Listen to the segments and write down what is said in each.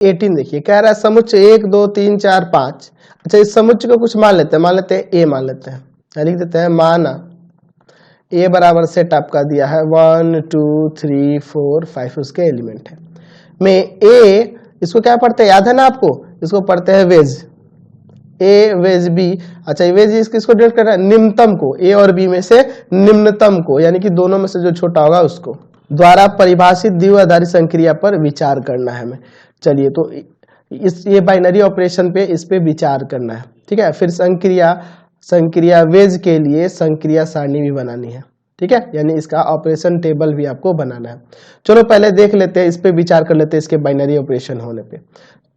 18 देखिए कह रहा है समुच्चय 1 2 3 4 5। अच्छा इस समुच्चय को कुछ मान लेते हैं ए मान लेते हैं, लिख देते हैं माना ए बराबर सेट आपका दिया है 1 2 3 4 5 उसके एलिमेंट है में ए, इसको क्या पढ़ते हैं याद है ना आपको, इसको पढ़ते हैं वेज ए वेज बी। अच्छा वेज इसको डिनोट कर रहा है निम्नतम को, ए और बी में से निम्नतम को, यानी कि दोनों में से जो छोटा होगा उसको, द्वारा परिभाषित द्विआधारी संक्रिया पर विचार करना है हमें। चलिए तो इस ये बाइनरी ऑपरेशन पे इस पे विचार करना है, ठीक है। फिर संक्रिया वेज के लिए संक्रिया सारणी भी बनानी है, ठीक है, यानी इसका ऑपरेशन टेबल भी आपको बनाना है। चलो पहले देख लेते हैं, इस पे विचार कर लेते हैं इसके बाइनरी ऑपरेशन होने पे।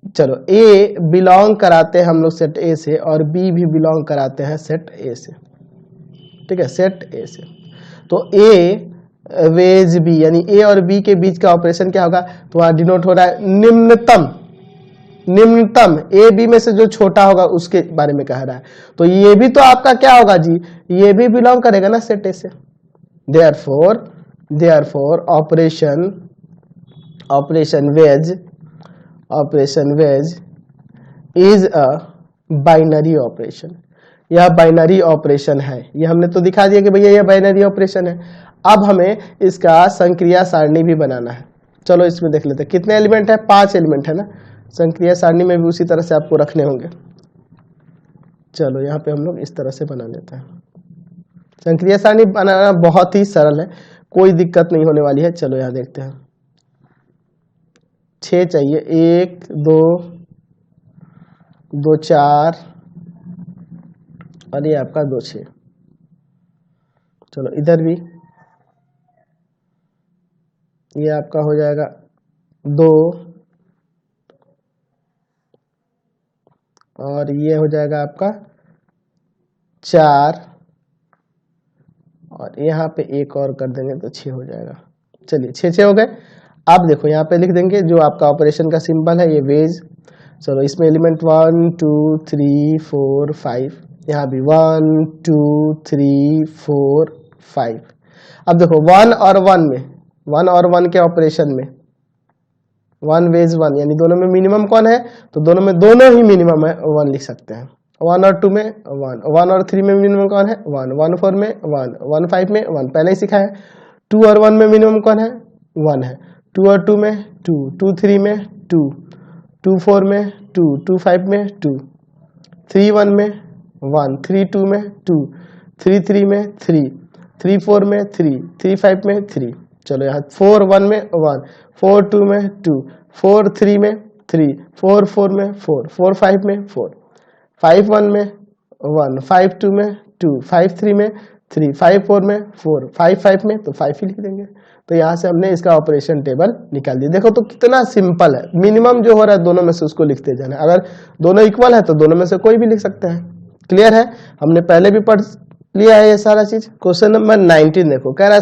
चलो ए बिलोंग कराते हैं हम लोग सेट ए से और बी भी बिलोंग कराते हैं सेट ए से, ठीक है, सेट ए से। तो ए वेज बी यानी ए और बी के बीच का ऑपरेशन क्या होगा, तो वहां डिनोट हो रहा है निम्नतम, निम्नतम ए बी में से जो छोटा होगा उसके बारे में कह रहा है। तो ये भी तो आपका क्या होगा जी, ये भी बिलोंग करेगा ना सेट ए से। Therefore operation wedge is a binary operation. यह बाइनरी ऑपरेशन है, ये हमने तो दिखा दिया कि भैया यह बाइनरी ऑपरेशन है। अब हमें इसका संक्रिया सारणी भी बनाना है। चलो इसमें देख लेते हैं कितने एलिमेंट है, 5 एलिमेंट है ना। संक्रिया सारणी में भी उसी तरह से आपको रखने होंगे। चलो यहाँ पे हम लोग इस तरह से बना लेते हैं। संक्रिया सारणी बनाना बहुत ही सरल है, कोई दिक्कत नहीं होने वाली है। चलो यहाँ देखते हैं 6 चाहिए, 1 2 2 4 और ये आपका 2 6। चलो इधर भी ये आपका हो जाएगा 2 और ये हो जाएगा आपका 4 और यहाँ पे एक और कर देंगे तो 6 हो जाएगा। चलिए 6 हो गए। अब देखो यहाँ पे लिख देंगे जो आपका ऑपरेशन का सिंबल है ये वेज। चलो इसमें एलिमेंट 1 2 3 4 5, यहाँ भी 1 2 3 4 5। अब देखो 1 और 1 के ऑपरेशन में 1 वेज 1 यानी दोनों में मिनिमम कौन है, तो दोनों ही मिनिमम है, 1 लिख सकते हैं। 1 और 2 में 1 और 3 में मिनिमम कौन है 1, 1 4 में 1, 1 5 में 1 पहले ही सीखा है। 2 और 1 में मिनिमम कौन है 1 है। 2 और 2 में 2, 2 3 में 2, 2 4 में 2, 2 5 में 2, 3 1 में 1, 3 2 में 2, 3 3 में 3, 3 4 में 3, 3 5 में 3। चलो यहाँ 4 1 में 1, 4 2 में 2, 4 3 में 3, 4 4 में 4, 4 5 में 4, 5 1 में 1, 5 2 में 2, 5 3 में 3, 5 4 में 4, 5 5 में तो 5 ही लिख देंगे। तो यहाँ से हमने इसका ऑपरेशन टेबल निकाल दिया। देखो तो कितना सिंपल है, मिनिमम जो हो रहा है दोनों में से उसको लिखते जाना। अगर दोनों इक्वल है तो दोनों में से कोई भी लिख सकते हैं। क्लियर है, हमने पहले भी पढ़ लिया है ये सारा चीज। क्वेश्चन नंबर 19 देखो कह रहा है